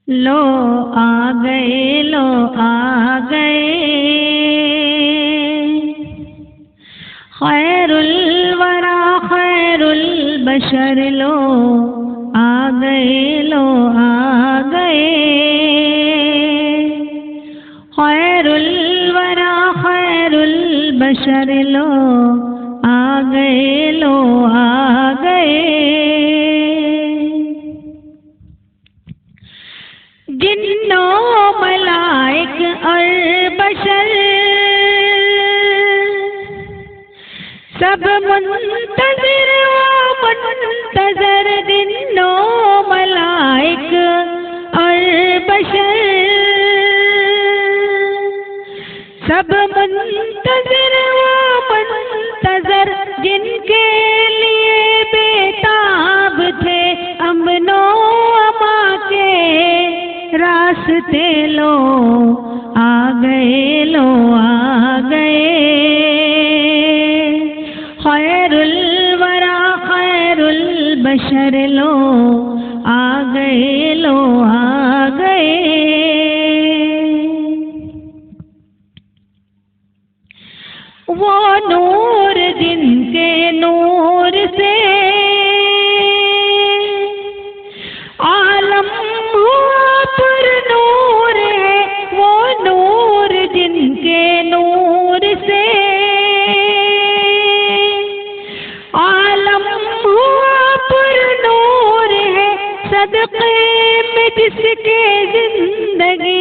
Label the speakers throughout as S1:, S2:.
S1: لو آ گئے لو آ گئے خیر الورا خیر البشر لو آ گئے لو آ گئے خیر الورا خیر البشر لو آ گئے لو آ گئے جنوں ملائک اور بشر سب منتظر و منتظر جنوں ملائک اور بشر سب منتظر و منتظر جن کے لیے بےتاب تھے امن و اما کے راستے لو آ گئے لو آ گئے خیر الورا خیر البشر لو آ گئے لو آ گئے وہ نور جن کے نور سے عالم ہوا پر نور ہے وہ نور جن کے نور سے عالم ہوا پر نور ہے صدقے میں جس کے زندگی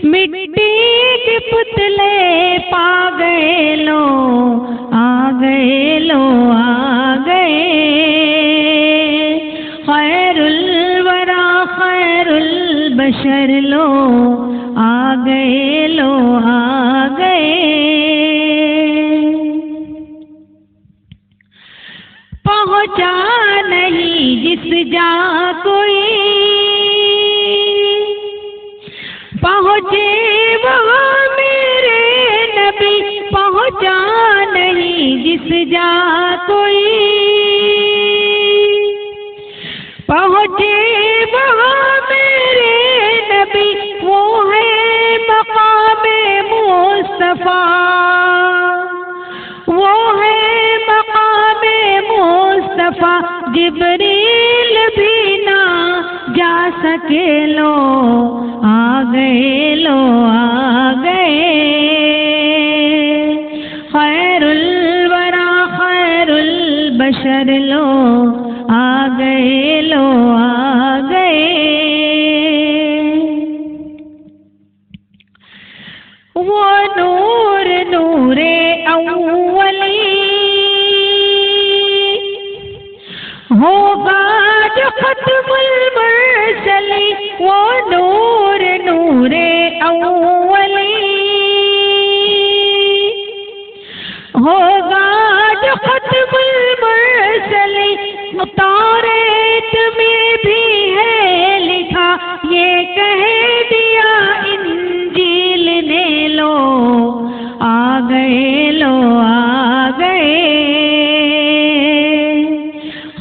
S1: مٹی کے پتلے پا گئے لو آ گئے لو آ گئے خیر الورا خیر البشر لو آ گئے لو آ گئے پہنچا نہیں جس جا کوئی پہنچے وہاں میرے نبی پہنچا نہیں جس جا کوئی پہنچے وہاں میرے نبی وہ ہے مقام مصطفیٰ وہ ہے مقام مصطفیٰ جبریل بھی نہ جا سکے لو آ گئے لو آ گئے خیر الورا خیر البشر لو آ گئے لو آ گئے وہ نور نور اولی ہوگا جو ختم المرسلی وہ نور نور اولی ہوگا جو ختم المرسلی توریت میں بھی ہے لکھا یہ کہہ دیا انجیل نے لو آ گئے لو آ گئے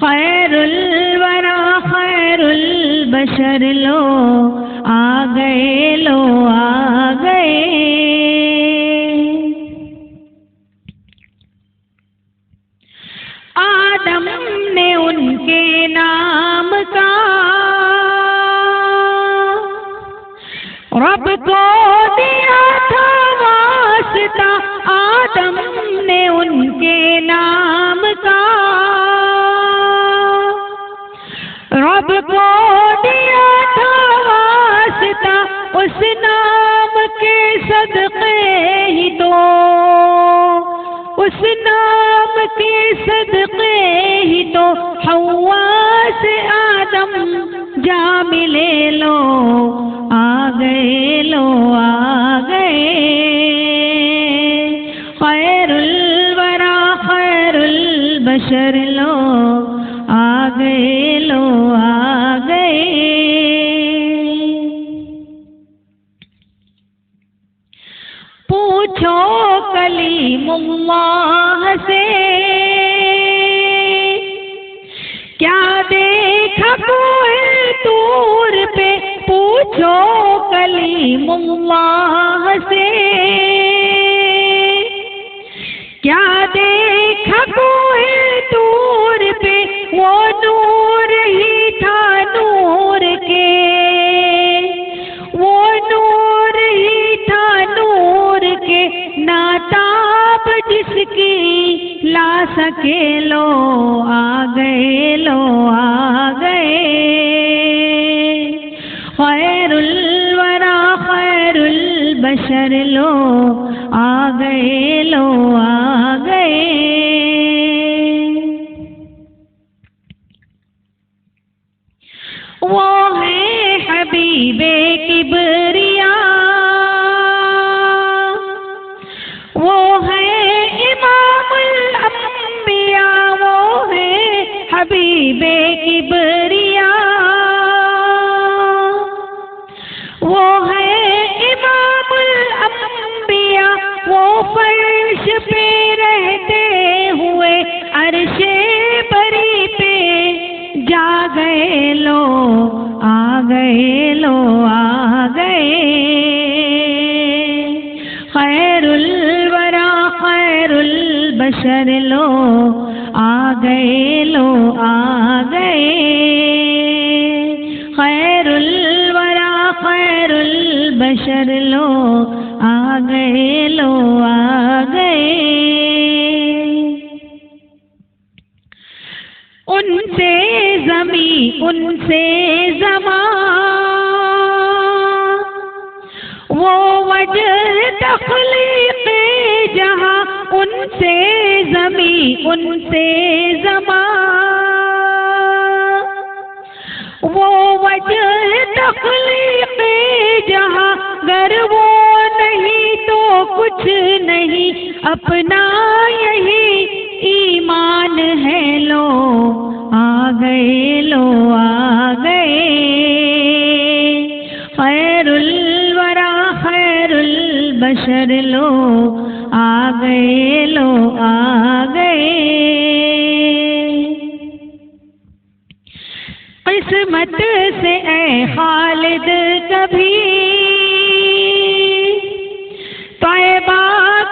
S1: خیر الورا خیر البشر لو آ گئے لو آ گئے آدم نے ان کے نام کا رب کو دیا تھا واسطہ آدم نے ان کے نام کا رب کو دیا تھا واسطہ اس نام کے صدقے ہی تو اس نام کے صدقے ہی تو حوا سے آدم جا ملے لو آ گئے لو آ گئے خیر الورا خیر البشر لو آ گئے لو آ گئے پوچھو کلیم اللہ سے کیا دیکھا کوئی طور پہ پوچھو کلیم اللہ سے، کیا دیکھا کوئی دور پہ وہ نور ہی تھا نور کے، وہ نور ہی تھا نور کے، ناتاب جس کی لا سکے لو آ گئے، لو آ گئے، خیر الورا خیر البشر لو آ گئے، لو آ گئے۔ وہ ہے حبیب کبریا، وہ ہے امام الانبیاء، وہ ہے حبیب کبریا، وہ ہے امام الانبیاء، وہ فرش پہ رہتے ہوئے عرش بری پہ جا گئے، لو آ گئے، لو آ گئے، خیر الورا خیر البشر لو آ گئے، لو آ گئے، خیر الورا خیر البشر لو آ گئے، لو آ گئے۔ ان سے زمین ان سے زمان، وہ وجہ تخلیق جہاں، ان سے زمین ان سے زمان، وہ وجہ تخلیق جہاں، گر وہ نہیں تو کچھ نہیں، اپنا یہی ایمان ہے، لو آ گئے، لو آ گئے، خیر الورا خیر البشر لو آ گئے، لو آ گئے۔ قسمت سے اے خالد کبھی طیبہ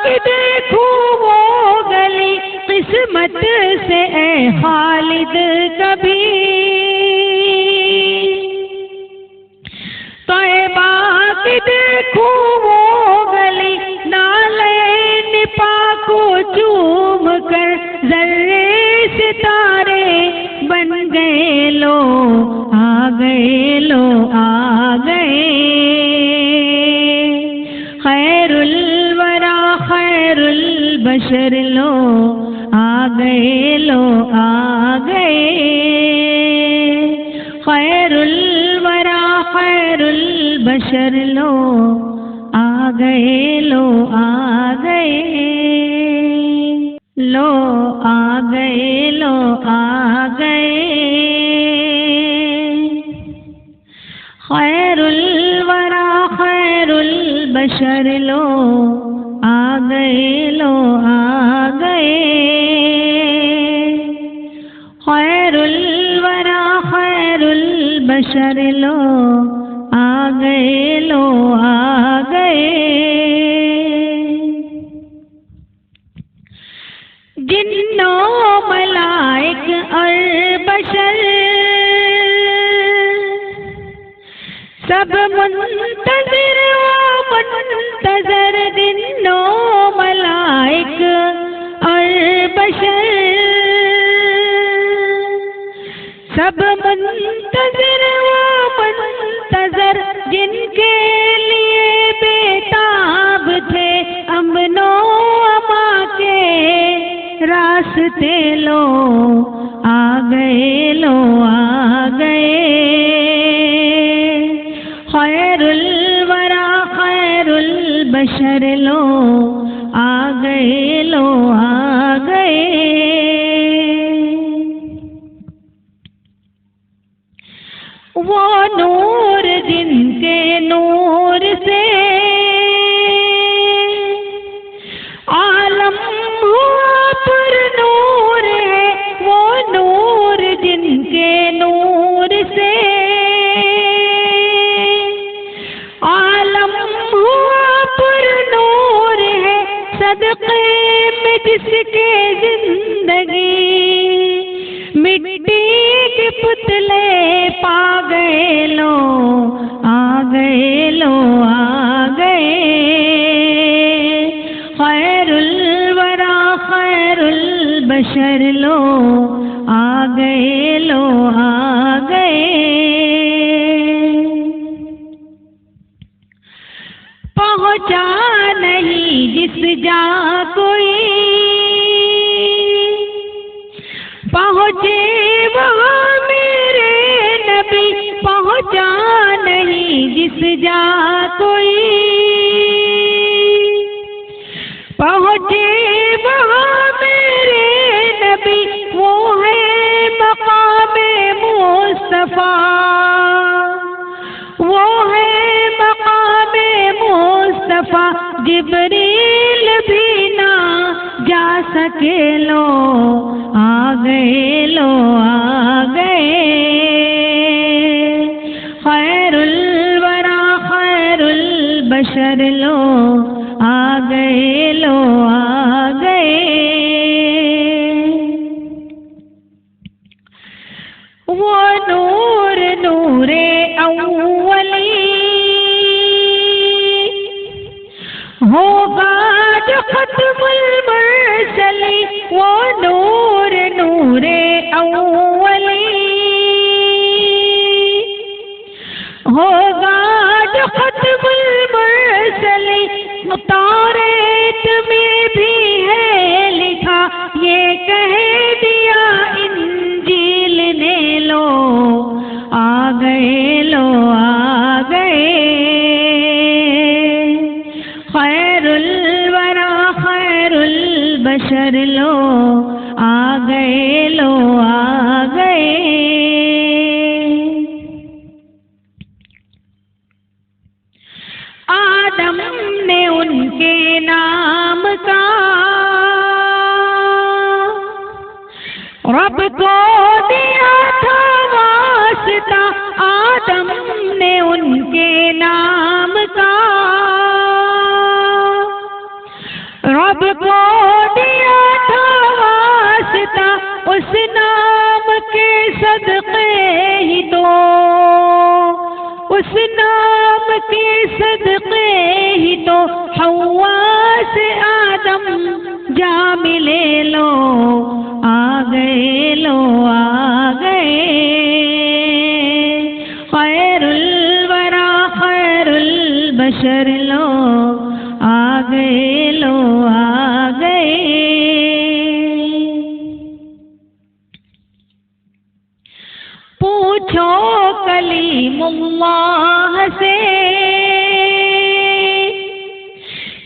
S1: کی دیکھو وہ گلی، قسمت سے اے خالد کبھی طیبہ کی دیکھو وہ گلی، نالین پاک کو چوم کر ذرے ستارے بن گئے، لو آ گئے، لو آ گئے، خیر الورا خیر البشر لو آ گئے، لو آ گئے، خیر الورا خیر البشر لو آ گئے، لو آ گئے، لو آ گئے، لو آ گئے، خیر الورا خیر البشر لو آ گئے، لو آ گئے، خیر الورا خیر البشر لو آ گئے، لو آ گئے۔ جنوں ملائک اور بشر سب منتظر و منتظر، جنوں ملائک اور بشر سب منتظر و منتظر، جن کے لیے بےتاب تھے امن و امان کے راستے، لو آ گئے، لو آ گئے، خیر الورا خیر البشر لو آ گئے، لو آ گئے، وہ نور جن کے نور سے عالم ہوا پر نور ہے، وہ نور جن کے نور سے صدقے میں جس کے زندگی مٹی کے پتلے پا گئے لو آ گئے لو آ گئے خیر الورا خیر البشر لو آ گئے لو آ گئے پہنچا نہیں جس جا کوئی پہنچے وہاں میرے نبی پہنچا نہیں جس جا کوئی پہنچے وہاں میرے نبی وہ ہے مقام مصطفیٰ وہ ہے مقام مصطفیٰ جبریل بھی نہ جا سکے لو آ گئے لو آ گئے خیر الورا خیر البشر لو آ گئے لو آ گئے وہ نور نور اولی ہوگا جو ختم المرسلی وہ نور نور اولی ہوگا جو ختم المرسلی توریت میں بھی ہے لکھا یہ کہہ دیا انجیل نے لو آ گئے لو آ گئے خیر الورا خیر البشر لو آ گئے لو آ گئے آدم نے ان کے نام کا رب کو دیا تھا واسطہ آدم نے ان کے نام کا رب کو دیا تھا واسطہ اس نام کے صدقے ہی تو اس نام کے صدقے ہی تو حوا سے آدم جا ملے لو آ گئے لو آ گئے خیر الورا خیر البشر لو آ گئے لو آ گئے پوچھو کلیم اللہ سے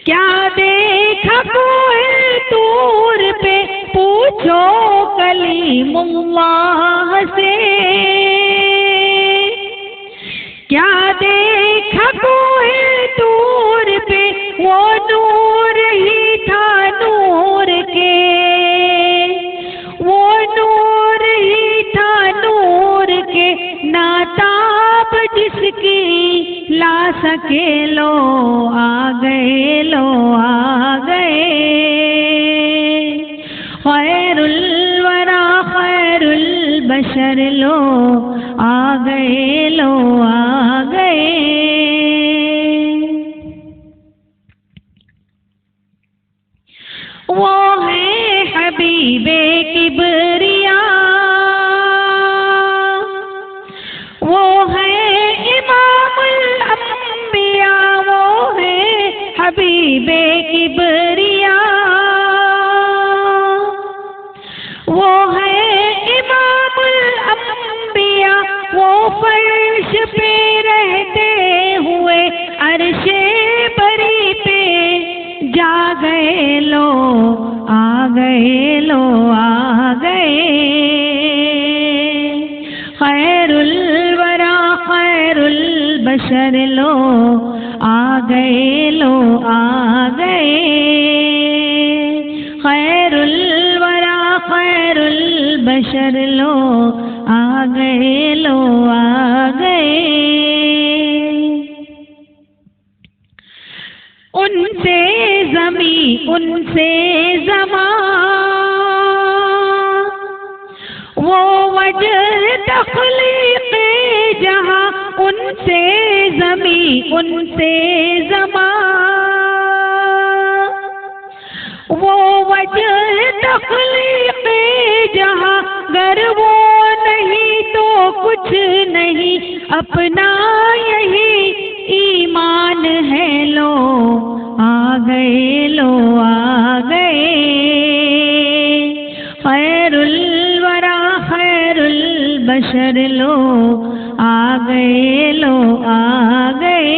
S1: کیا دیکھا کوہ طور پہ پوچھو کلیم اللہ سے کیا دیکھا کوہ طور پہ وہ نور ہی تھا نور کے وہ نور ہی تھا نور کے ناتاب جس کی لا سکے لو آ گئے لو آ گئے خیر الورا خیر البشر لو آ گئے لو آ گئے وہ ہے حبیب کبریا وہ ہے امام الانبیاء وہ ہے حبیب کبریا وہ ہے امام الانبیاء وہ فرش پہ رہتے ہوئے عرش بری پہ جا گئے لو آ گئے لو آ گئے خیر الورا خیر البشر لو آ گئے لو آ گئے خیر الورا خیر البشر لو آ گئے لو آ گئے ان سے زمین ان سے زمان، وہ وجہ تخلیق جہاں ان سے زمین ان سے زمان، وہ وجہ تخلیق جہاں گر وہ نہیں تو کچھ نہیں، اپنا یہی ایمان ہے، لو آ گئے لو آ گئے، خیر الورا خیر البشر لو آ گئے لو آ گئے۔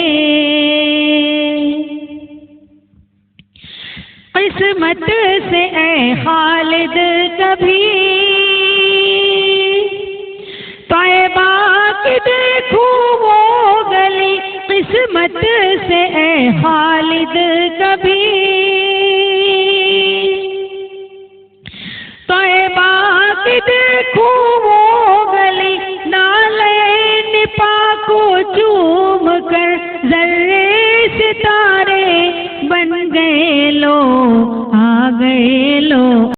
S1: قسمت سے اے خالد کبھی طیبہ کی دیکھوں وہ گلی، قسمت سے اے خالد کبھی طیبہ کی دیکھوں وہ گلی، نالین پاک کو چوم کر ذرے ستارے بن گئے، لو آ گئے لو